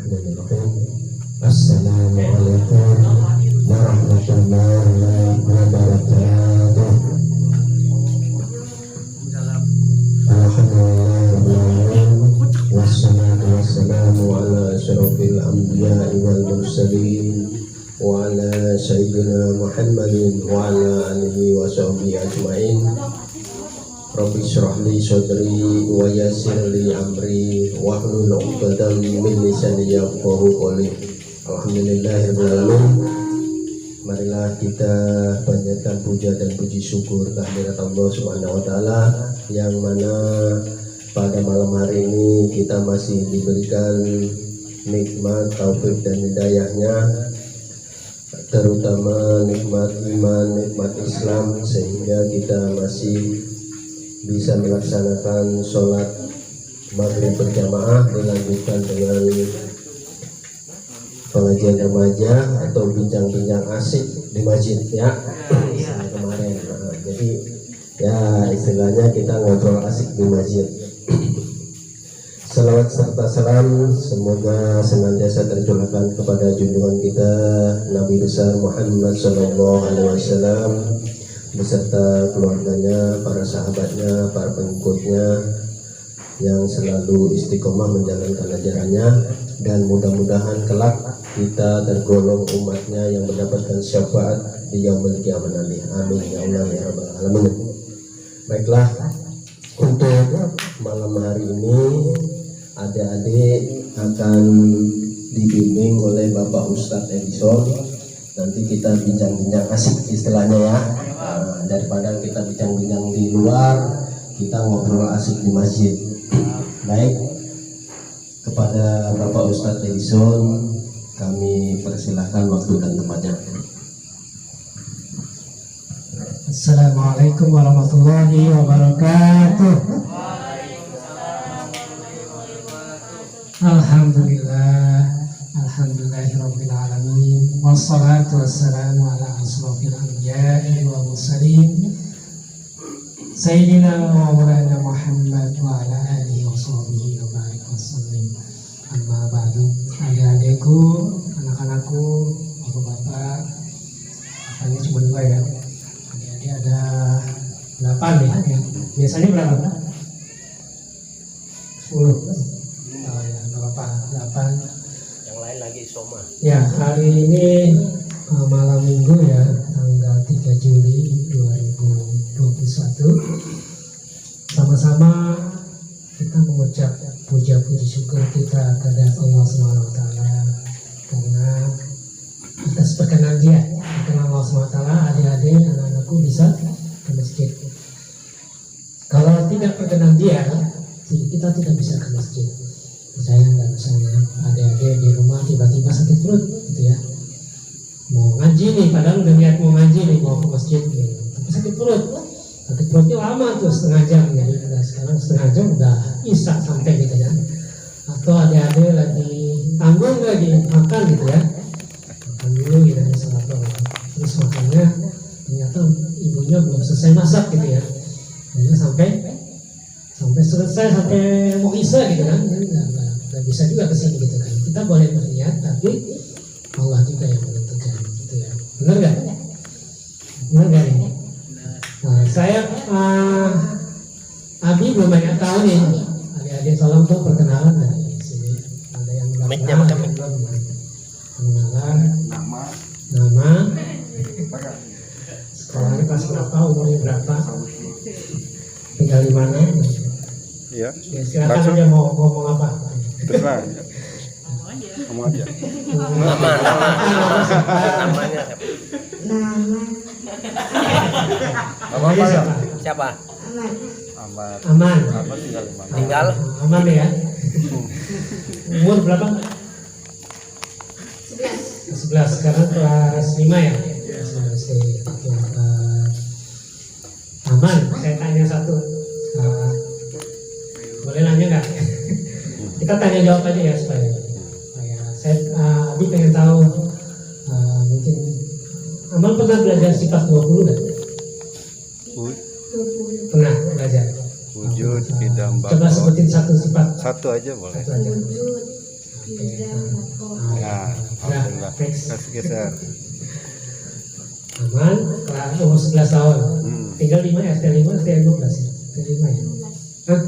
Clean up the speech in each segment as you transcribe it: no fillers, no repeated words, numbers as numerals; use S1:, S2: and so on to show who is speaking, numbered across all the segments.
S1: Bismillahirrahmanirrahim. Assalamualaikum warahmatullahi wabarakatuh. Alhamdulillahirrahmanirrahim. Wassalatu wassalamu ala asyrafil anbiya'i wal mursalin wa ala sayyidina Muhammadin wa ala alihi wa sahbihi ajma'in. Rabbi shrah li sadri wa yassir li amri wahlul 'uqdatam min lisani yafqahu qawli. Alhamdulillahirabbil alamin. Marilah kita panjatkan puja dan puji syukur kehadirat Allah Subhanahu wa taala yang mana pada malam hari ini kita masih diberikan nikmat taufik dan hidayahnya, terutama nikmat iman, nikmat Islam, sehingga kita masih bisa melaksanakan sholat maghrib berjamaah, dilanjutkan dengan pengajian remaja atau bincang-bincang asik di masjid ya, kemarin. Jadi ya istilahnya kita ngobrol asik di masjid. Salawat serta salam semoga senantiasa tercurahkan kepada junjungan kita Nabi besar Muhammad SAW beserta keluarganya, para sahabatnya, para pengikutnya yang selalu istiqomah menjalankan ajarannya, dan mudah-mudahan kelak kita tergolong umatnya yang mendapatkan syafaat di yaumil qiyamah nanti. Amin ya Allah ya rabbal alamin. Baiklah, untuk malam hari ini adik-adik akan dibimbing oleh Bapak Ustadz Edison. Nanti kita bincang-bincang asik istilahnya ya. Daripada kita bincang-bincang di luar, kita ngobrol asik di masjid. Baik, kepada Bapak Ustadz Edison kami persilahkan waktu dan tempatnya.
S2: Assalamualaikum warahmatullahi wabarakatuh. Alhamdulillahirabbil alamin, wassalatu wassalamu ala asrofil anbiya'i wal mursalin sayyidina wa maulana Muhammad wa ala alihi wa sahbihi wa barik wasallim. Amma ba'du. Adik-adikku, anak-anakku, bapak-bapak, hanya cuma 2 ya. Adik-adik ada 8 ya. Biasanya berapa? 10. Oh ya, nggak apa-apa, 8.
S1: Yang lain lagi soma.
S2: Ya, hari ini malam minggu ya, tanggal 3 Juli 2021. Sama-sama kita mengucap puja puji syukur kita kepada Allah Subhanahu wa taala karena atas perkenan Dia, perkenan Allah Subhanahu wa taala, adik-adik, anak-anakku bisa ke masjid. Kalau tidak perkenan Dia, kita tidak bisa ke masjid. Saya nggak, misalnya adik-adik di rumah tiba-tiba sakit perut gitu ya, mau ngaji nih, padahal udah niat mau ngaji nih, mau ke masjid nih, tapi sakit perutnya lama tuh, setengah jam. Jadi udah sekarang setengah jam udah isak sampai gitu ya. Atau adik-adik lagi tanggung lagi makan gitu ya, makan dulu gitu ya, salat dulu, terus makannya ternyata ibunya belum selesai masak gitu ya, hanya sampai selesai, sampai mau isya gitu kan, nggak bisa juga kesini gitu kan. Kita boleh berniat, tapi Allah juga yang menentukan gitu ya. Benar nggak? Benar nggak ini? Nah, saya Abi belum banyak tahu nih. Adik-adik tolong tuh perkenalan dari sini. Ada yang belum kenal, ada yang belum kenalan. Nama. Sekolahnya kelas berapa? Umurnya berapa? Tinggal di mana?
S3: Iya.
S2: Ya, silakan aja mau ngomong apa.
S3: Terserah. Ngomong aja.
S1: Namanya siapa?
S2: Aman.
S1: Tinggal
S2: Aman ya. Umur berapa? 11. Sekarang kelas 5 ya. Aman. Saya tanya satu. Boleh nanya nggak? Kita tanya jawab aja ya supaya Abi pengen tahu, mungkin Amal pernah belajar sifat 20 nggak? Pernah belajar.
S3: Wujud, idam,
S2: Coba sebutin satu sifat.
S3: Satu aja boleh.
S2: Satu aja.
S3: Ya, alhamdulillah. Kasih geser.
S2: Aman, kelas umur 11 tahun. Tinggal 5 ya, ST5, ST12 ya. ST5 ya. Hah?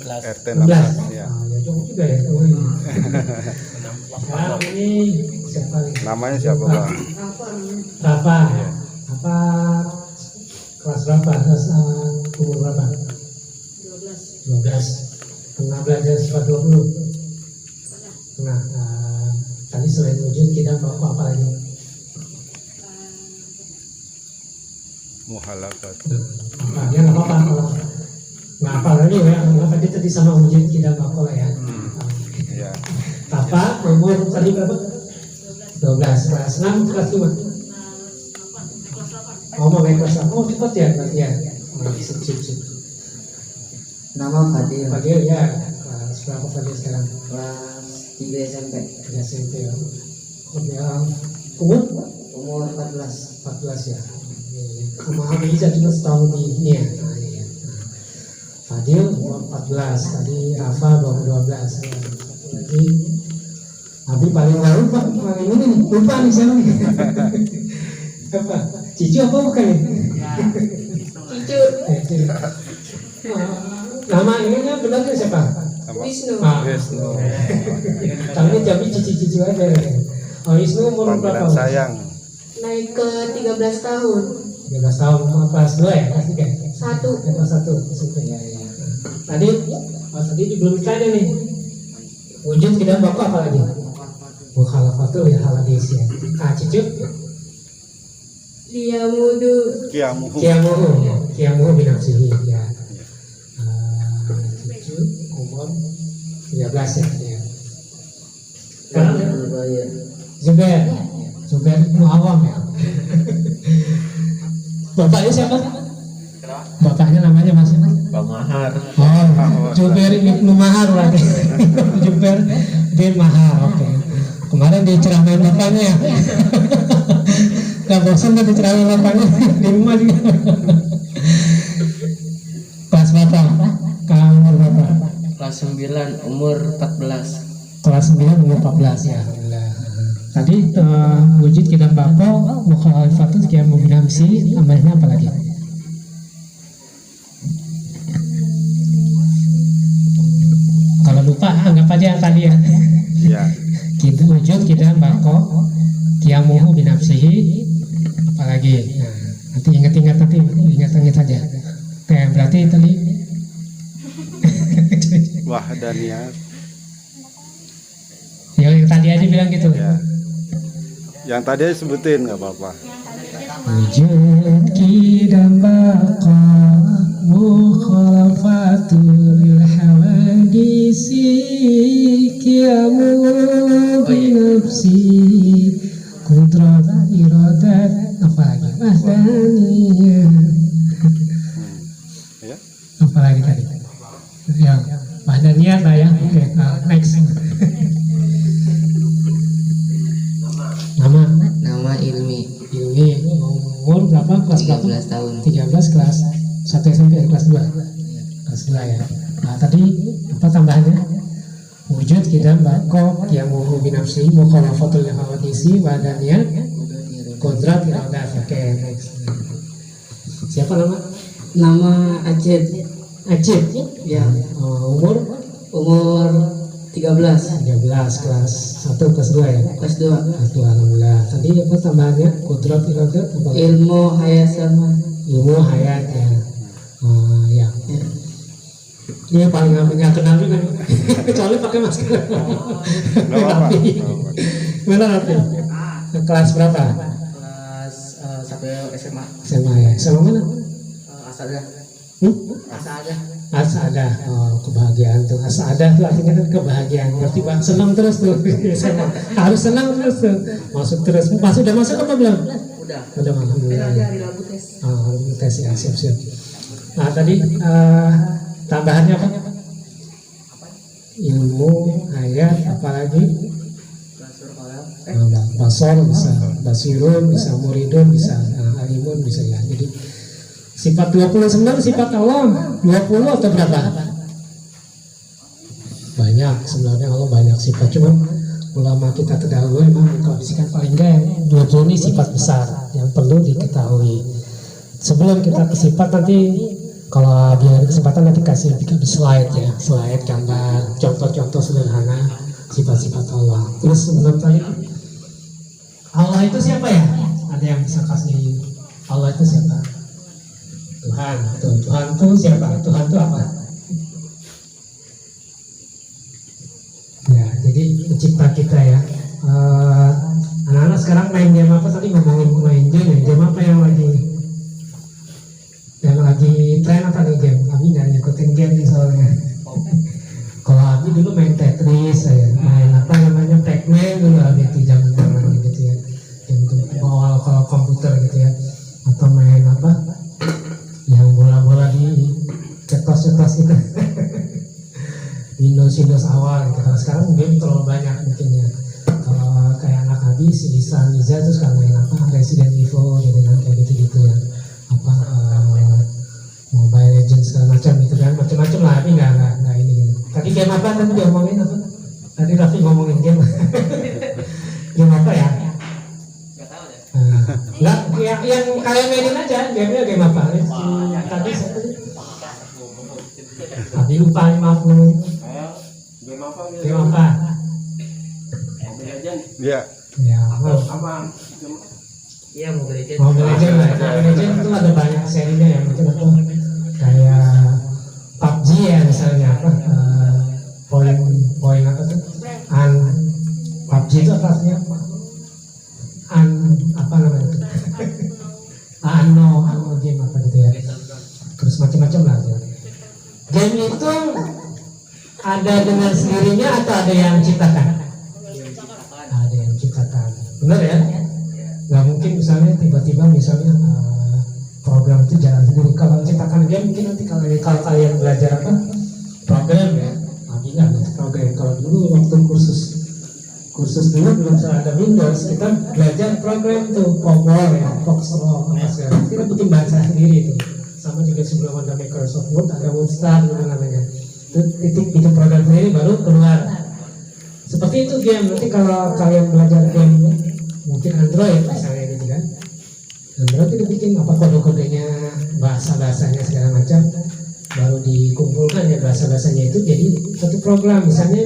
S3: RT
S2: 16.
S3: 16 ya.
S2: Ya jauh juga ya. Sekarang ini siapa nih?
S3: Namanya siapa, Bang?
S2: Rafa. Apa kelas berapa? Kelas umur berapa? 12. Pernah belajar sifat 20? Pernah. Tadi selain wujud kita apa lagi?
S3: Muhalakat.
S2: Ya nggak apa-apa kalau nggak apa lagi ya. Nggak tadi sama wujud kita apa ya.
S3: Ya.
S2: Rafa umur tadi berapa? 12. Kelas 6, kelas 5. Oh, mau naik kelas 8. Oh, cepat ya berarti ya. Sip.
S4: Nama Fadil,
S2: Fadil ya. Kelas berapa Fadil sekarang?
S4: kelas 3 SMP,
S2: 3 SMP ya. Kemudian umur
S4: 14.
S2: 14 ya. Sama Hamiza juga setahun lebih ini ya. Nah, iya. Nah, Fadil umur 14. Tadi Rafa baru 12. Satu lagi Abi paling baru Pak, paling ini nih. Lupa nih siapa nih. Apa? Cicu apa bukan nih?
S4: Cicu.
S2: Nama ininya benarnya siapa?
S4: Wisnu.
S3: Wisnu.
S2: Tapi cici aja. Oh, Wisnu umur berapa?
S3: Panggilan sayang.
S4: Naik ke 13 tahun.
S2: 13 tahun, kelas 2 ya? Kelas 3?
S4: 1.
S2: Kelas 1, SMP ya. Tadi belum ditanya nih. Wujud kita bapak apa lagi? Mukhalafatul ya haladis ya. Cicu?
S4: Dia mudu.
S2: Kiamuhu binafsihi ya. Cicu umur 13 ya. Sekarang Zubair Muawam ya. Bapaknya siapa? Bapaknya namanya Mas?
S5: Bang Mahar.
S2: Oh, Zubair Ibnu Mahar lagi. Zubair bin Mahar. Oke. Kemarin diceramain bapaknya ya. Gak bosan kan diceramain bapaknya di rumah juga. Kelas berapa? Umur berapa?
S4: Kelas 9, umur 14.
S2: Kelas 9 umur 14 ya. Tadi wujud kita bako mukhalafatul kiamu binamsi, namanya apa lagi? Kalau lupa anggap aja yang tadi ya.
S3: Ya.
S2: Kita wujud kita bako kiamuhu binafsihi, apalagi. Nah, nanti ingat saja. Oke, berarti tadi
S3: Wahdaniyah.
S2: yang tadi aja bilang gitu.
S3: Ya. Yang tadi aja sebutin nggak apa-apa.
S2: Wujud kidam baqa mukhalafatul hawadisi kiamu binafsi kudrat iradat apa lagi wahdaniyah
S3: Ya.
S2: apa lagi tadi ya wahdaniyah lah ya. Oke, next.
S4: Nama Ilmi.
S2: Umur berapa? Kelas berapa?
S4: 13 tahun.
S2: 13 kelas 1 SMP kelas 2. Kelas 2 ya. Nah, tadi apa tambahannya? Wujud kita bako kiamuhu binafsi mukhalafatul hawadisi wadaniyah kodrat iradat. Oke, next. Siapa nama?
S4: Nama Aceh.
S2: Aceh.
S4: Ya.
S2: Umur
S4: 13.
S2: 13 kelas 1 kelas 2 ya.
S4: Kelas 2.
S2: Kelas 2 alhamdulillah. Tadi apa tambahannya? Kodrat iradat apa?
S4: Ilmu hayat sama.
S2: Ilmu hayat ya. Ya. Ini paling nggak kenal juga nih. Kecuali pakai masker.
S3: Nggak apa-apa.
S2: Rapi. Mana Rapi? Kelas berapa?
S4: Kelas 1 SMA.
S2: SMA ya. SMA mana?
S4: Asada. Asada.
S2: Asada. Oh, kebahagiaan tuh. Asada tuh artinya kan kebahagiaan. Berarti Bang senang terus tuh. SMA. Harus senang terus tuh. Masuk terus. Udah masuk apa belum?
S4: Udah.
S2: Udah alhamdulillah.
S4: Hari Rabu tes.
S2: Tes ya, siap-siap. Nah tadi tambahannya apa? Ilmu, ayat, apalagi? Basor bisa, basirun bisa, muridun bisa, alimun bisa ya. Jadi sifat 29 sifat Allah 20 atau berapa? Banyak sebenarnya Allah banyak sifat, cuma ulama kita terdahulu memang mengkondisikan paling enggak 20 ini sifat besar yang perlu diketahui. Sebelum kita ke sifat nanti, kalau dia ada kesempatan nanti kasih slide ya, slide gambar, contoh-contoh sederhana sifat-sifat Allah. Terus sebelum tadi, Allah itu siapa ya? Ada yang bisa kasih Allah itu siapa? Tuhan. Tuhan itu siapa? Tuhan itu apa? Ya, jadi pencipta kita ya. Anak-anak sekarang main game apa tadi, ngomongin main game ya? Game apa yang lagi tren apa nih game? Abi nggak ngikutin game nih soalnya. Kalau Abi dulu main Tetris, ya, main apa namanya Pac-Man dulu Abi di zaman gitu ya. Game awal kalau komputer gitu ya. Atau main apa? Yang bola-bola di cetos-cetos itu. Windows awal gitu. Kalau sekarang game terlalu banyak mungkin ya. Kalau kayak anak Abi si Isa Niza terus sekarang main apa Resident Evil gitu kan, kayak gitu ya. Apa Mobile Legends segala macam gitu kan, macam-macam lah. Tapi nggak ini gitu. Tadi game apa tadi dia ngomongin apa? Tadi Raffi ngomongin game. Game apa ya?
S4: Nggak tahu deh.
S2: Nggak, yang kalian mainin aja game-nya game apa? Tadi siapa sih? Tadi lupa nih, maaf namanya.
S4: Game apa?
S2: Game apa?
S4: Mobile Legends.
S3: Iya.
S2: Ya,
S4: Apa? Iya, Mobile Legends.
S2: Mobile Legends lah. Mobile Legends itu ada banyak serinya ya, mungkin apa kayak PUBG ya misalnya apa poin apa tuh PUBG itu apa artinya apa namanya itu ano game apa gitu ya, terus macam-macam lah ya. Game itu ada dengan sendirinya atau ada yang ciptakan? Ada yang ciptakan, benar ya? Nggak mungkin misalnya tiba-tiba misalnya program itu jalan sendiri. Kalau ciptakan game mungkin nanti kalau kalian belajar apa program ya, nggak bisa program. Kalau dulu waktu kursus dulu belum ada Windows, kita belajar program tuh Power ya, Foxtrot apa segala. Kita bikin bahasa sendiri itu. Sama juga sebelum ada Microsoft Word ada WordStar namanya. Itu titik bikin program sendiri baru keluar. Seperti itu game. Nanti kalau kalian belajar game mungkin Android misalnya gitu kan, Android itu bikin apa kode-kodenya, bahasa-bahasanya segala macam, baru dikumpulkan ya bahasa-bahasanya itu jadi satu program. Misalnya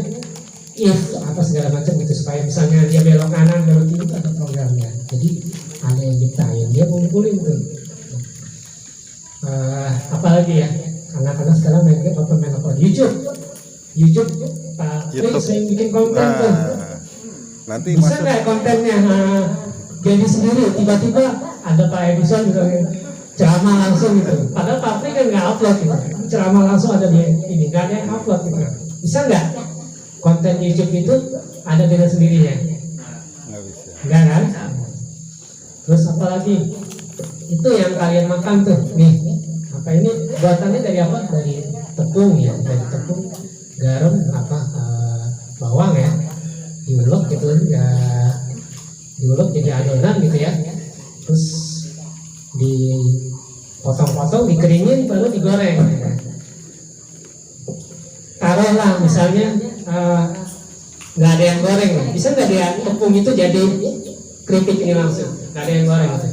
S2: if apa segala macam gitu, supaya misalnya dia belok kanan belok kiri itu ada programnya. Jadi ada yang ciptain, dia ngumpulin tuh. Apalagi ya anak-anak sekarang main game apa, main apa, YouTube Pak Chris yang bikin konten tuh.
S3: Nanti
S2: Bisa
S3: masuk.
S2: nggak kontennya jadi sendiri, tiba-tiba ada Pak Edison gitu ceramah langsung gitu, padahal Pak Pri kan nggak upload gitu, ceramah langsung ada di ini, nggak ada yang upload gitu. Bisa nggak konten YouTube itu ada dengan sendirinya?
S3: Nggak bisa.
S2: Enggak kan? Terus apa lagi? Itu yang kalian makan tuh nih, apa ini buatannya dari apa? Dari tepung ya, dari tepung, garam, apa bawang ya, diulek gitu ya, diulek jadi adonan gitu ya, terus dipotong-potong, dikeringin, baru digoreng ya. Taruhlah misalnya nggak ada yang goreng, bisa nggak dia tepung itu jadi keripik ini langsung, nggak ada yang goreng gitu.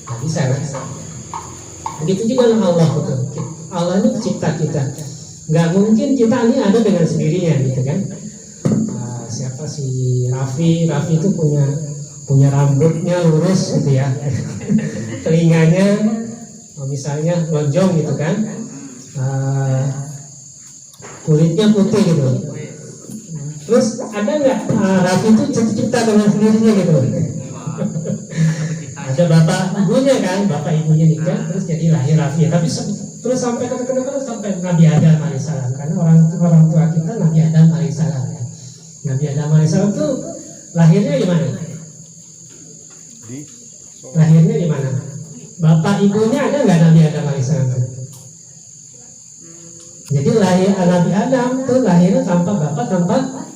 S2: Nggak bisa kan? Begitu juga dengan Allah betul. Allah ini pencipta kita, nggak mungkin kita ini ada dengan sendirinya gitu kan. Siapa si Raffi itu punya rambutnya lurus gitu ya, telinganya misalnya lonjong gitu kan, kulitnya putih gitu. Terus ada nggak Raffi itu cipta dengan sendirinya gitu? Ada bapak ibunya kan, bapak ibunya nikah terus jadi lahir Raffi. Tapi terus sampai sampai Nabi Adam alaihissalam, karena orang tua kita Nabi Adam alaihissalam ya. Nabi Adam alaihissalam itu lahirnya di mana? Lahirnya di mana? Bapak ibunya ada nggak Nabi Adam alaihissalam? Jadi lahir Nabi Adam tuh lahirnya tanpa bapak, tanpa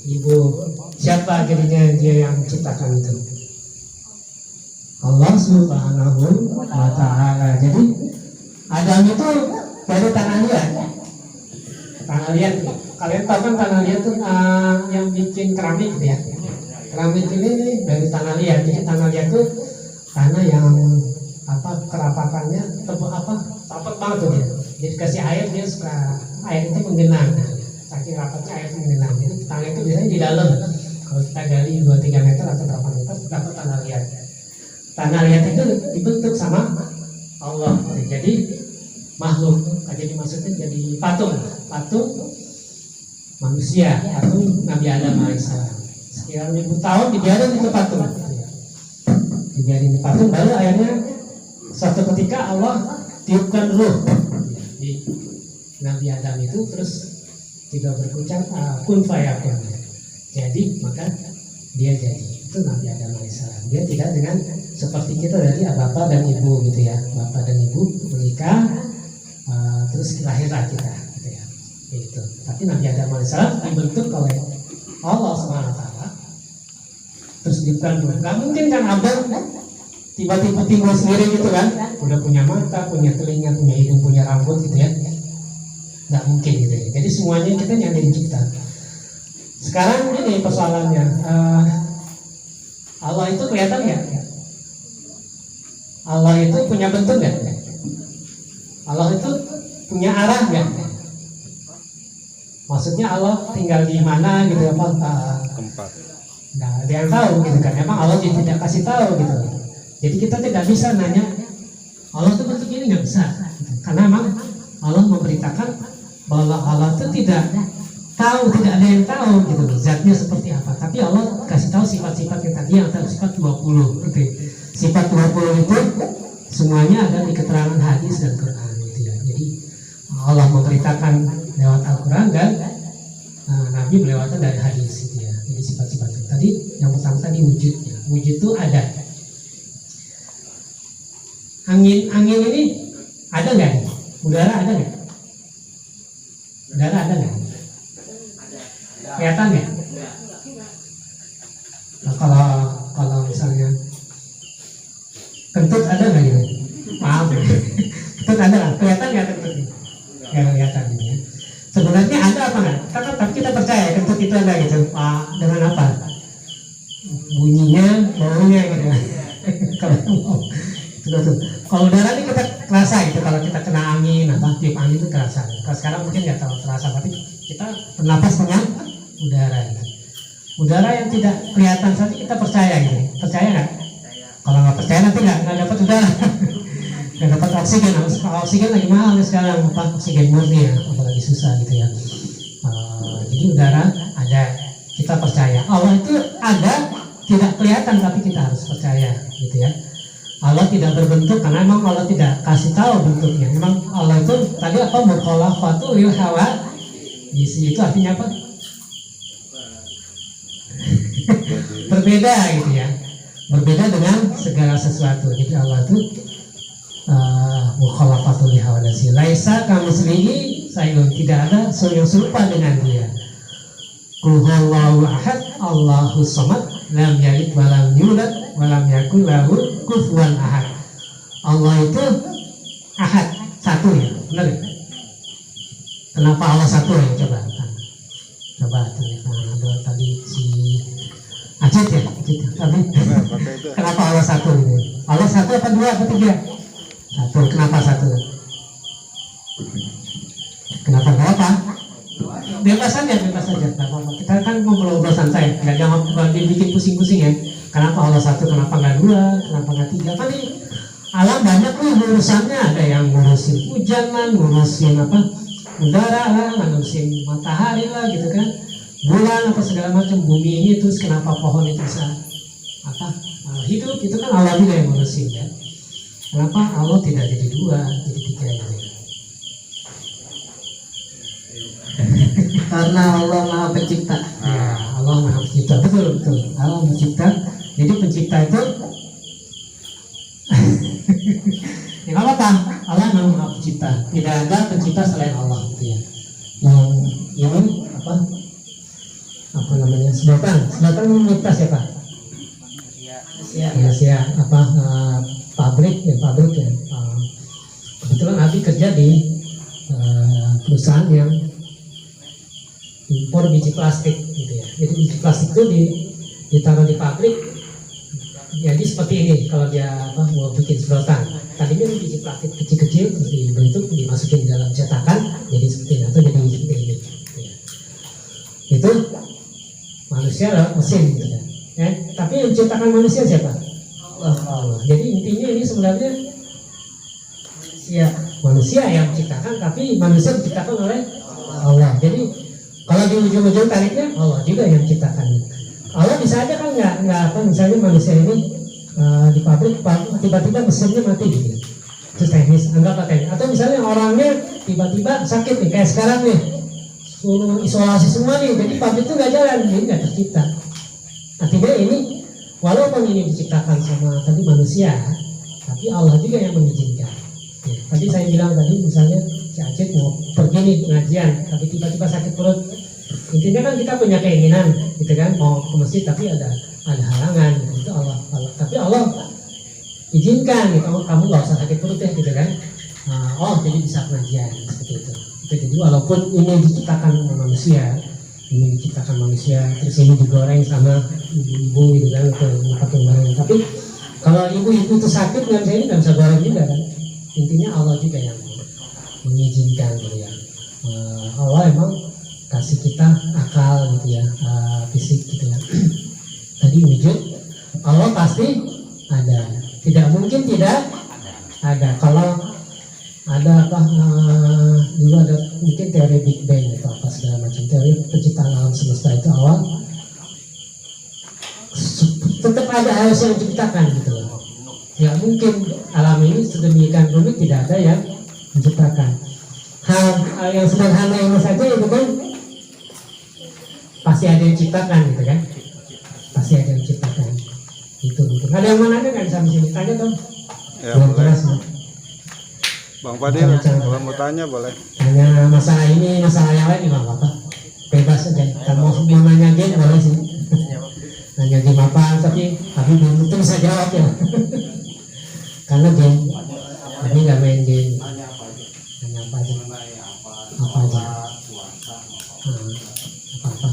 S2: ibu. Siapa jadinya dia yang ciptakan itu? Allah Subhanahu wa Ta'ala. Jadi Adam itu dari tangan dia. tanah liat. Kalian tahu kan tanah liat tuh yang bikin keramik gitu ya. Keramik ini dari tanah liat. Jadi tanah liat tuh tanah yang kerapatannya rapat banget tuh dia. Jadi kasih air dia suka air itu menggenang. Saking rapatnya air itu menggenang. Jadi tanah itu biasanya di dalam. Kalau kita gali 2-3 meter atau berapa meter dapat tanah liat. Tanah liat itu dibentuk sama Allah. Jadi makhluk. Jadi maksudnya jadi patung manusia, patung Nabi Adam alaihissalam. Sekian 1000 tahun dibiarin itu patung. Dibiarin itu patung, baru akhirnya suatu ketika Allah tiupkan ruh di Nabi Adam itu, terus juga berucap kun fayakun. Jadi maka dia jadi. Itu Nabi Adam alaihissalam. Dia tidak dengan seperti kita dari bapak dan ibu gitu ya. Bapak dan ibu menikah, terus lahirlah kita gitu ya. Itu. Tapi Nabi Adam alaihissalam dibentuk oleh Allah SWT. Terus dibentuk. Gak mungkin kan Adam tiba-tiba timbul sendiri gitu kan. Udah punya mata, punya telinga, punya hidung, punya rambut gitu ya. Gak mungkin gitu ya. Jadi semuanya kita yang dicipta. Sekarang ini persoalannya, Allah itu kelihatan nggak? Allah itu punya bentuk nggak? Allah itu punya arah nggak? Maksudnya Allah tinggal di mana gitu apa?
S3: Tempat.
S2: Nggak ada yang tahu gitu kan? Emang Allah tidak kasih tahu gitu. Jadi kita tidak bisa nanya Allah itu bentuk ini, nggak bisa. Karena emang Allah memberitakan bahwa Allah itu tidak tahu, tidak ada yang tahu gitu loh, zatnya seperti apa. Tapi Allah kasih tahu sifat-sifat yang tadi, yang sifat 20 gitu. Sifat 20 itu semuanya ada di keterangan hadis dan Quran gitu ya. Jadi Allah memberitakan lewat Al-Quran dan Nabi melewatkan dari hadis gitu ya. Jadi sifat-sifat itu. Tadi yang pertama tadi wujudnya. Wujud itu ada. Angin ini ada nggak? Udara ada nggak? Udara ada nggak? Kelihatan ya? Nah, kalau misalnya kentut ada nggak gitu? Maaf, kentut ada nggak? Kelihatan nggak kentut? Nggak kelihatan gitu ya. Sebenarnya ada apa nggak? Tapi kita percaya kentut itu ada gitu. Dengan apa? Bunyinya, baunya gitu. Kalau udara ini kita kerasa gitu. Kalau kita kena angin, tiup angin itu kerasa. Kalau sekarang mungkin nggak terlalu terasa, tapi kita bernapas dengan udara gitu. Udara yang tidak kelihatan saja kita percaya gitu. Percaya nggak? Kalau nggak percaya nanti nggak dapat udara. Nggak dapat oksigen. Oksigen lagi mahal nih sekarang, oksigen murni ya, apalagi susah gitu ya. Jadi udara ada, kita percaya. Allah itu ada, tidak kelihatan tapi kita harus percaya gitu ya. Allah tidak berbentuk karena memang Allah tidak kasih tahu bentuknya. Memang Allah itu tadi apa? Mukhalafatu lil hawa. Isi itu artinya apa? Berbeda gitu ya. Berbeda dengan segala sesuatu. Jadi Allah itu mukhalafatu lil hawa. Laisa kamitslihi syai'un. Tidak ada yang serupa dengan dia. Qul huwallahu ahad, Allahus samad, lam yalid wa lam yulad wa lam yakul lahu kufuwan ahad. Allah itu ahad, satu ya, benar ya? Kenapa Allah satu ya? Coba tuh ya. Ada tadi si Acit ya, kenapa Allah satu ini? Allah satu apa dua apa tiga? Satu. Kenapa satu? Kenapa berapa? Bebas saja. Kita kan ngobrol santai, jangan dibikin pusing-pusing ya. Kenapa Allah satu? Kenapa nggak dua? Kenapa nggak tiga? Kan ini alam banyak nih urusannya. Ada yang ngurusin hujan lah, ngurusin udara lah, ngurusin matahari lah gitu kan, bulan apa segala macam, bumi ini. Terus kenapa pohon itu bisa hidup? Itu kan Allah juga yang ngurusin ya. Kenapa Allah tidak jadi dua, jadi tiga gitu?
S5: Karena Allah Maha Pencipta.
S2: Ya, Allah Maha Pencipta, betul. Allah mencipta. Jadi pencipta itu ya nggak apa-apa. Allah memang Maha Pencipta. Tidak ada pencipta selain Allah gitu ya. Yang ini apa namanya? Sedotan mencipta siapa? Manusia. Pabrik ya. Kebetulan Abi kerja di perusahaan yang impor biji plastik gitu ya. Jadi biji plastik itu ditaruh di pabrik, jadi seperti ini kalau dia mau bikin sedotan. Tadinya biji plastik kecil-kecil terus dibentuk dimasukin dalam cetakan jadi seperti ini atau jadi seperti ini. Ya. Itu manusia lewat mesin gitu ya. Tapi yang menciptakan manusia siapa? Allah. Jadi intinya ini sebenarnya manusia yang menciptakan, tapi manusia diciptakan oleh Allah. Jadi kalau di ujung-ujung tariknya Allah juga yang menciptakan. Allah bisa aja kan nggak misalnya manusia ini di pabrik tiba-tiba mesinnya mati gitu. Itu teknis, anggaplah teknis. Atau misalnya orangnya tiba-tiba sakit nih kayak sekarang nih, suruh isolasi semua nih, jadi pabrik itu nggak jalan, ini nggak tercipta. Artinya ini walaupun ini diciptakan sama tadi manusia, tapi Allah juga yang mengizinkan. Ya, tadi saya bilang tadi misalnya si Aceh mau pergi nih pengajian, tapi tiba-tiba sakit perut. Intinya kan kita punya keinginan, gitu kan, mau ke masjid tapi ada halangan, gitu. Itu Allah. Tapi Allah izinkan, gitu. Kamu nggak usah sakit perut ya, gitu kan. Jadi bisa pengajian seperti itu. Jadi walaupun ini diciptakan manusia, terus ini digoreng sama ibu-ibu gitu kan, pakai barang. Tapi kalau ibu-ibu itu sakit nggak bisa goreng juga kan. Intinya Allah juga yang mengizinkan gitu ya. Allah emang kasih kita akal gitu ya, fisik gitu ya. Tadi wujud Allah pasti ada, tidak mungkin tidak ada. Kalau ada dulu ada mungkin teori Big Bang atau apa segala macam, teori penciptaan alam semesta itu awal tetap ada harus yang diciptakan gitu loh. Ya mungkin alam ini sedemikian rumit tidak ada yang menciptakan. Hal yang sederhana ini saja itu kan pasti ada yang ciptakan gitu kan, pasti ada yang ciptakan. Itu mungkin ada yang mana ada kan sampai sini tanya dong.
S3: Ya boleh. Bang Fadil, kalau mau tanya boleh.
S2: Tanya masalah ini, masalah yang lain nggak apa-apa, bebas aja. Kalau mau nanya game boleh sih. Nanya game apa, tapi belum tentu bisa jawab ya. Karena game, tapi nggak main game. Nanya apa aja? Apa aja? Apa-apa.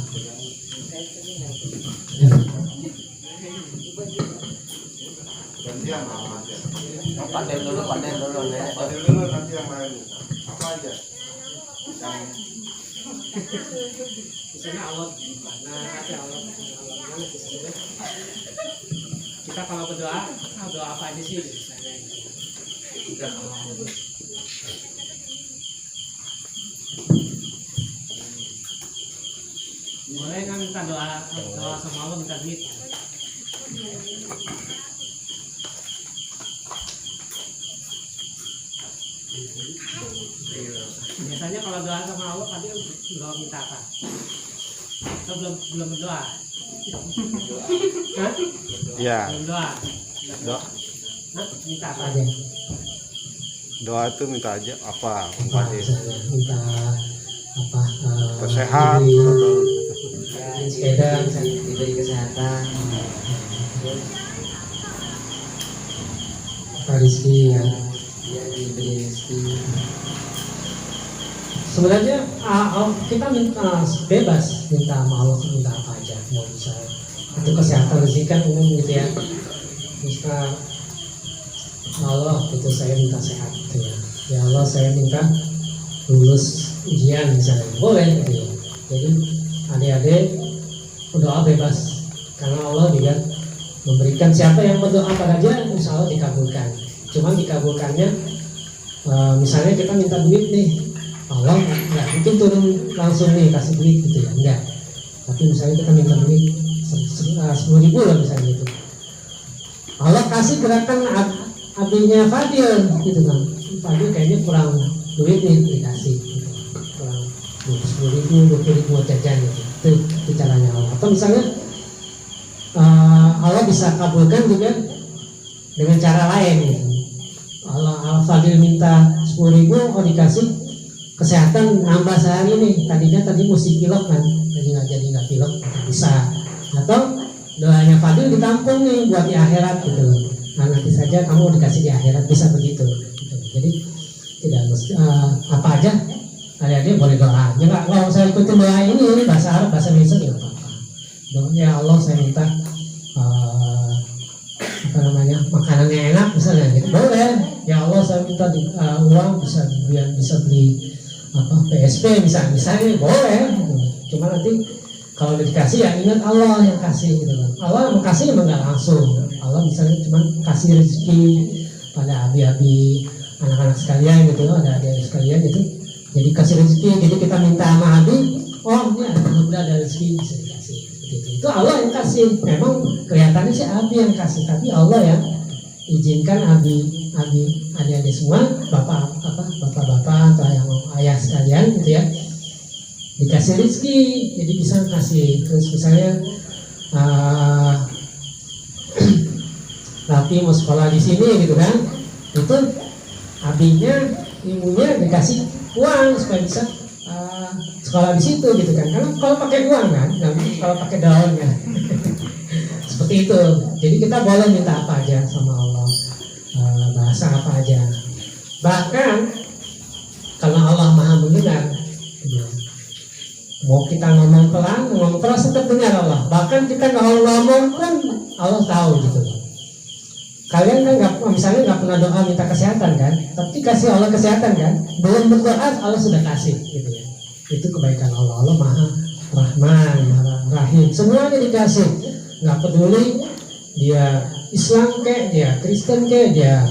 S4: Pandai dulu
S5: nanti yang lain apa aja yang
S2: Misalnya Allah mana, nanti Allah mana misalnya. Kita kalau berdoa apa aja sih misalnya. Boleh kan minta doa sama Allah, minta duit. Biasanya kalau doa sama Allah tadi nggak minta apa? Atau belum berdoa? Hah?
S3: Iya.
S2: Belum doa. Minta apa aja?
S3: Doa itu minta aja apa? Bang Fadil?
S2: Minta apa?
S3: Sehat
S2: diberi
S3: atau
S2: sepeda,
S6: diberi kesehatan,
S2: rezeki ya.
S6: diberi rezeki.
S2: Sebenarnya kita minta bebas, minta sama Allah minta apa aja, mau bisa untuk kesehatan rezeki kan umum gitu ya. Bisa Allah itu saya minta sehat gitu ya. Ya Allah saya minta lulus ujian misalnya, boleh gitu ya. Jadi adik-adik berdoa bebas karena Allah juga memberikan siapa yang berdoa pada dia insya Allah dikabulkan. Cuman dikabulkannya misalnya kita minta duit nih, Allah nggak mungkin turun langsung nih kasih duit gitu ya, enggak. Tapi misalnya kita minta duit 10.000 lah misalnya gitu, Allah kasih gerakan abdinya Fadil gitu kan. Fadil kayaknya kurang duit nih, dikasih gitu. Kurang 10.000, 20.000 jajan gitu. Itu caranya Allah. Atau misalnya Allah bisa kabulkan juga dengan cara lain gitu. Allah Fadil minta 10.000, dikasih kesehatan nambah sehari nih. Tadi mesti pilok kan, jadi nggak pilok, bisa. Atau doanya Fadil ditampung nih buat di akhirat gitu loh. Nah nanti saja kamu dikasih di akhirat, bisa begitu gitu. Jadi tidak mesti apa aja adik-adik boleh doa. Ya nggak, kalau saya ikutin doa ini bahasa Arab, bahasa Indonesia ya apa-apa. Ya Allah, saya minta apa namanya, makanannya enak misalnya gitu, boleh. Ya Allah, saya minta uang biar bisa beli PSP misalnya boleh. Cuma nanti kalau dikasih ya ingat Allah yang kasih gitu kan. Allah yang kasih emang nggak langsung. Allah misalnya cuma kasih rezeki pada abi-abi anak-anak sekalian gitu, ada adik sekalian gitu. Jadi kasih rezeki, jadi kita minta sama abi, oh ini alhamdulillah ada rezeki bisa dikasih. Gitu. Itu Allah yang kasih. Memang kelihatannya sih abi yang kasih, tapi Allah yang izinkan abi adik-adik semua, bapak-bapak atau yang ayah sekalian gitu ya, dikasih rezeki, jadi bisa kasih. Terus misalnya Rafi mau sekolah di sini gitu kan, itu abinya, ibunya dikasih uang supaya bisa sekolah di situ gitu kan. Karena kalau pakai uang kan, kalau pakai daun kan. Seperti itu. Jadi kita boleh minta apa aja sama Allah, bahasa apa aja. Bahkan karena Allah Maha mendengar, mau kita ngomong pelan, ngomong keras tetap dengar Allah. Bahkan kita nggak ngomong pun Allah tahu gitu. Kalian kan misalnya nggak pernah doa minta kesehatan kan, tapi kasih Allah kesehatan kan, belum berdoa Allah sudah kasih gitu ya. Itu kebaikan Allah. Allah Maha Rahman, Maha Rahim, semuanya dikasih. Nggak peduli dia Islam kek, dia Kristen kek, dia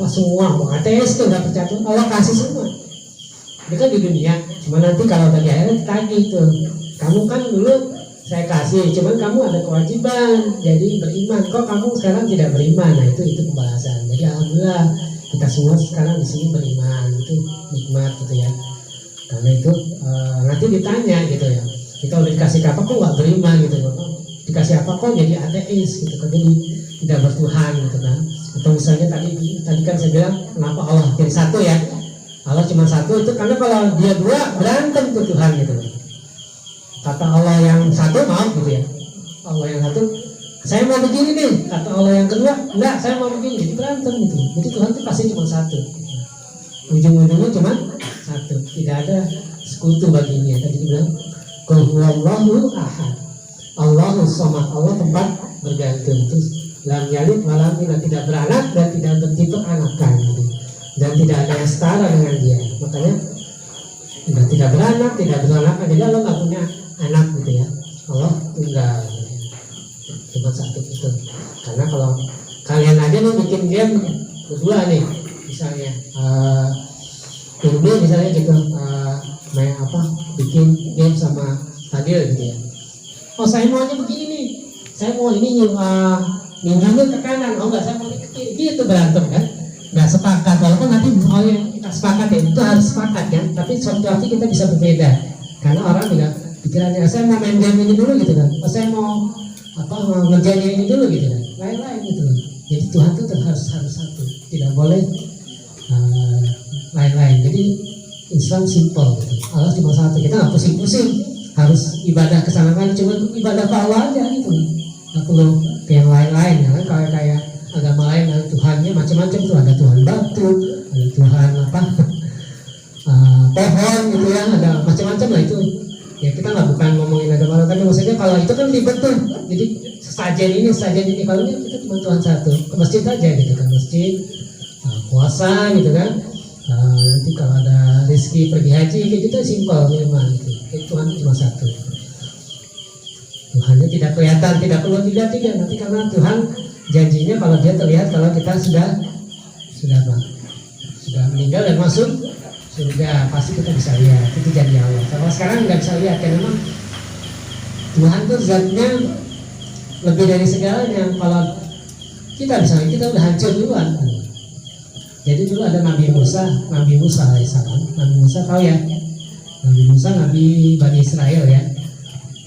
S2: semua mau ateis kek, nggak percaya, Allah kasih semua. Itu kan di dunia. Cuma nanti kalau bagi akhirat tagih tuh, kamu kan dulu saya kasih, cuman kamu ada kewajiban jadi beriman, kok kamu sekarang tidak beriman. Nah itu pembahasan. Jadi alhamdulillah kita semua sekarang di sini beriman, itu nikmat gitu ya. Karena itu nanti ditanya gitu ya, kita udah dikasih apa kok nggak beriman gitu, dikasih apa kok jadi ateis gitu kan, jadi tidak bertuhan gitu kan. Atau misalnya tadi kan saya bilang kenapa Allah jadi satu ya, Allah cuma satu itu karena kalau dia dua berantem tuh Tuhan gitu. Kata Allah yang satu mau gitu ya, Allah yang satu saya mau begini nih, kata Allah yang kedua enggak saya mau begini, jadi berantem gitu. Jadi Tuhan itu pasti cuma satu, ujung-ujungnya cuma satu, tidak ada sekutu baginya. Tadi bilang qul huwallahu ahad, Allahus samad, Allah tempat bergantung. Terus lam yalid wa lam yulad, tidak beranak dan tidak bertipe anakan gitu. Dan tidak ada yang setara dengan dia. Makanya tidak beranak, tidak beranak, jadi Allah nggak punya anak gitu ya. Allah tunggal gitu. Cuma satu itu. Karena kalau kalian aja nih bikin game berdua nih, misalnya ini misalnya gitu, main bikin game sama Fadil gitu ya. Oh saya maunya begini nih, saya mau ini ninjunya ke kanan, oh enggak saya mau ke kiri, gitu berantem kan. Nggak sepakat, walaupun nanti yang kita sepakat ya, itu harus sepakat kan, tapi suatu waktu kita bisa berbeda karena orang juga pikirannya saya mau main game ini dulu gitu kan, saya mau ngerjain ini dulu gitu kan, lain-lain gitu. Jadi Tuhan itu harus satu, tidak boleh lain-lain. Jadi Islam simple gitu. Allah cuma satu, kita nggak pusing-pusing harus ibadah kesana kan, cuma ibadah ke Allah aja gitu, nggak perlu ke yang lain-lain ya kan. Kayak agama lain ada Tuhannya macam-macam tuh, ada Tuhan batu, ada Tuhan pohon gitu ya, ada macam-macam lah itu. Ya kita nggak bukan ngomongin agama lain, tapi maksudnya kalau itu kan ribet tuh. Jadi sajian ini, kalau ini kita cuma Tuhan satu, ke masjid aja gitu kan, masjid puasa gitu kan. Nanti kalau ada rezeki pergi haji kayak gitu simpel memang gitu. Tuhan cuma satu. Tuhannya tidak kelihatan, tidak perlu tidak nanti karena Tuhan janjinya kalau dia terlihat kalau kita sudah meninggal dan masuk surga, pasti kita bisa lihat, itu janji Allah. Kalau sekarang nggak bisa lihat karena memang Tuhan tuh zatnya lebih dari segalanya. Kalau kita udah hancur duluan. Jadi dulu ada Nabi Musa alaihissalam. Nabi Musa tahu ya, Nabi Musa Nabi Bani Israel ya.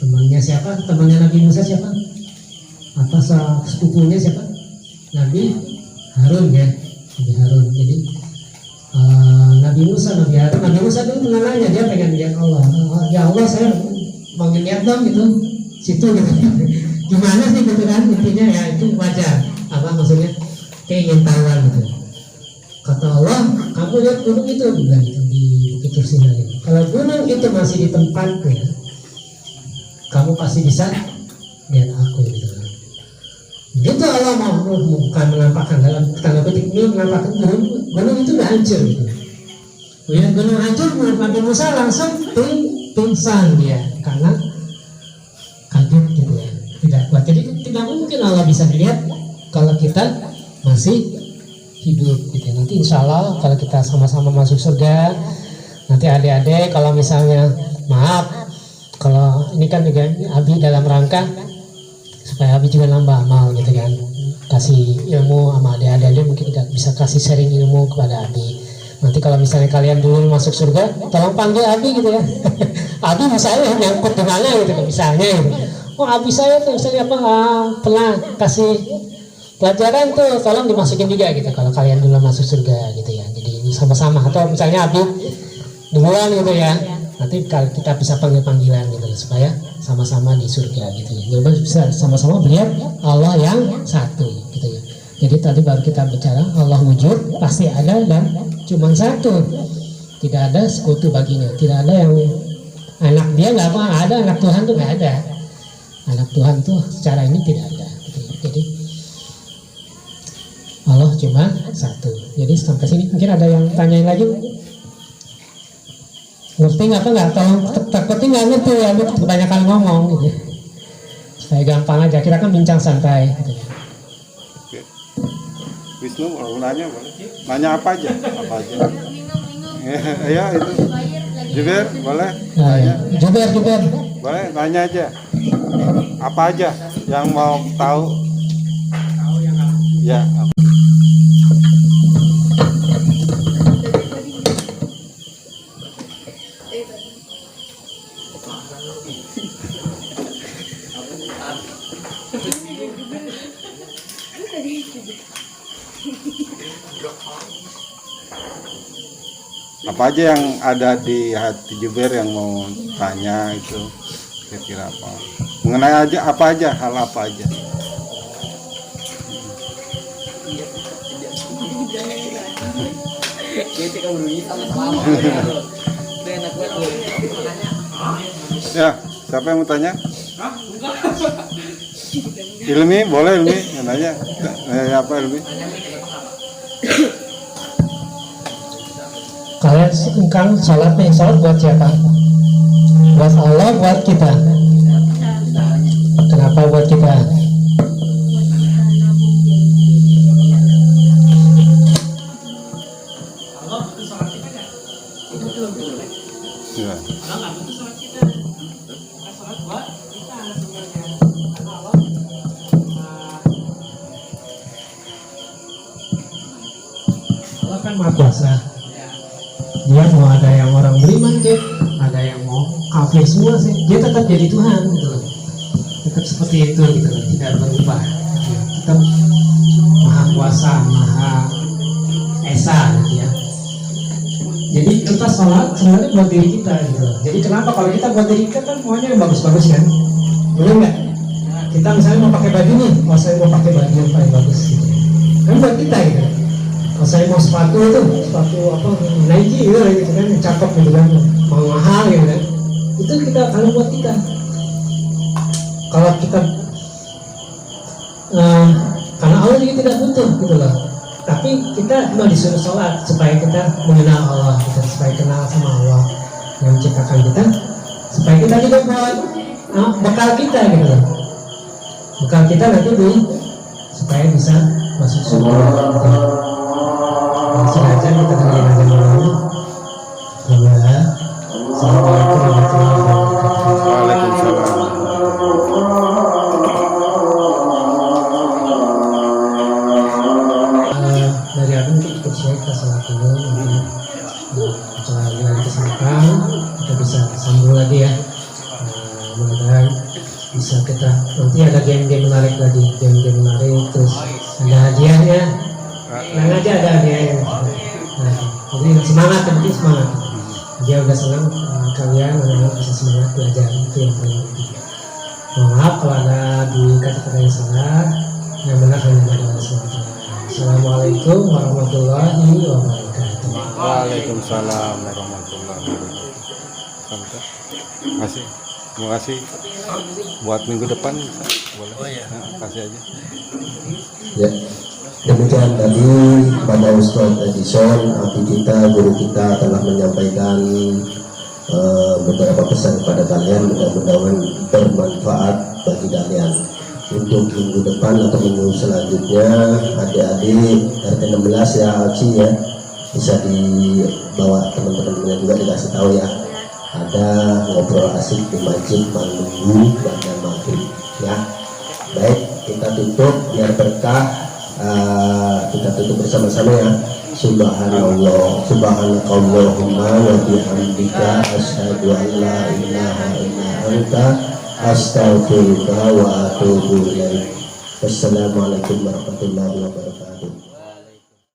S2: Temannya siapa? Temannya Nabi Musa siapa? Sepupunya siapa? Nabi Harun ya, Nabi Harun. Jadi Nabi Musa dulu pernah nanya, dia pengen lihat Allah. Ya Allah, saya mau lihat dong gitu, situ gitu. Gimana sih gitu kan, intinya ya itu wajar. Maksudnya keingin tahuan gitu. Kata Allah, kamu lihat gunung itu, bilang gitu, di Bukit kursinya ini. Kalau gunung itu masih di tempatnya, kamu pasti bisa lihat aku gitu. Begitu Allah mau bukan menampakkan dalam tanda petik ini menampakkan gunung itu udah hancur gitu. Ya, gunung hancur menurut Nabi Musa langsung pingsan dia karena kaget gitu ya, tidak kuat. Jadi tidak mungkin Allah bisa dilihat kalau kita masih hidup gitu. Nanti insya Allah kalau kita sama-sama masuk surga, nanti adik-adik kalau misalnya maaf kalau ini kan juga Abi dalam rangka supaya Abi juga nambah amal gitu kan, kasih ilmu sama adik-adik mungkin juga bisa kasih sharing ilmu kepada Abi. Nanti kalau misalnya kalian dulu masuk surga, tolong panggil Abi gitu ya. Abi misalnya nyangkut di mana gitu misalnya gitu. Oh Abi saya tuh misalnya apa pernah kasih pelajaran tuh, tolong dimasukin juga gitu kalau kalian dulu masuk surga gitu ya. Jadi ini sama-sama, atau misalnya Abi duluan gitu ya. Nanti kita bisa panggil-panggilan gitu supaya sama-sama di surga gitu ya. Jadi bisa sama-sama melihat Allah yang satu gitu ya. Jadi tadi baru kita bicara Allah wujud, pasti ada dan cuma satu, tidak ada sekutu baginya, tidak ada yang anak dia nggak ada, anak Tuhan tuh nggak ada, anak Tuhan tuh secara ini tidak ada gitu ya. Jadi Allah cuma satu. Jadi sampai sini mungkin ada yang tanyain lagi, ngerti nggak apa nggak, tolong takutnya nggak ngerti ya, kebanyakan ngomong gitu supaya gampang aja, kita kan bincang santai gitu ya.
S3: Wisnu mau nanya boleh? Nanya apa aja? Apa aja? Ya itu. Juber boleh? Nanya.
S2: Juber.
S3: Boleh nanya aja. Apa aja yang mau tahu? Ya. Apa aja yang ada di hati Juber yang mau tanya itu kira-kira apa? Mengenai aja apa aja, hal apa aja? Ya, siapa yang mau tanya? Ilmi, boleh Ilmi, nanya. Apa Ilmi?
S2: Kalian kan sholat nih, sholat buat siapa? Buat Allah, buat kita. Kenapa buat kita?
S3: Ya.
S2: Allah kan maha kuasa. Dia mau ada yang orang beriman deh, ada yang mau kafir semua sih, dia tetap jadi Tuhan gitu loh. Tetap seperti itu gitu loh, tidak berubah. Tetap maha kuasa, maha esa gitu ya. Jadi kita sholat sebenarnya buat diri kita gitu loh. Jadi kenapa kalau kita buat diri kita kan maunya yang bagus-bagus kan? Boleh nggak? Kita misalnya mau pakai baju nih, mau saya mau pakai baju yang paling bagus gitu. Kan buat kita gitu. Kalau saya mau sepatu itu, sepatu apa Nike gitu kan, yang cakep gitu kan, mau mahal gitu kan, itu kita kalau buat kita. Kalau kita karena Allah juga tidak butuh gitu loh, tapi kita cuma disuruh sholat supaya kita mengenal Allah, kita supaya kenal sama Allah yang menciptakan kita, supaya kita juga buat bekal kita gitu loh, bekal kita nanti supaya bisa masuk surga gitu. Silakan kita dengerin aja dulu. Assalamualaikum warahmatullahi wabarakatuh.
S3: Waalaikumsalam.
S2: Dari aku mungkin cukup saya kita salat dulu, nanti setelah lagi kesempatan kita bisa sambung lagi ya. Mudah-mudahan bisa kita nanti ada game-game menarik lagi, game-game menarik, terus ada hadiahnya. Yang aja ada hadiahnya. Nah, jadi semangat, penting semangat. Dia udah senang kalian anak-anak bisa semangat belajar, itu yang paling penting. Mohon maaf kalau ada di kata-kata yang salah, yang benar hanya dari Allah SWT. Assalamualaikum warahmatullahi wabarakatuh.
S3: Waalaikumsalam warahmatullahi wabarakatuh. Sampai. Terima kasih buat minggu depan boleh. Kasih aja.
S1: Ya, demikian tadi pada Ustadz Edison, abdi kita, guru kita telah menyampaikan beberapa pesan kepada kalian, mudah-mudahan bermanfaat bagi kalian. Untuk minggu depan atau minggu selanjutnya, adik-adik RT 16 ya, Aci ya, bisa dibawa teman-temannya juga, dikasih tahu ya. Ada ngobrol asik di masjid Manunggu dan Maghrib ya. Baik, kita tutup biar berkah. Kita tutup bersama-sama ya. Subhanallah, subhanakallahumma wa bihamdika asyhadu an la ilaha illa anta astaghfiruka wa atubu ilaik. Wassalamualaikum warahmatullahi wabarakatuh.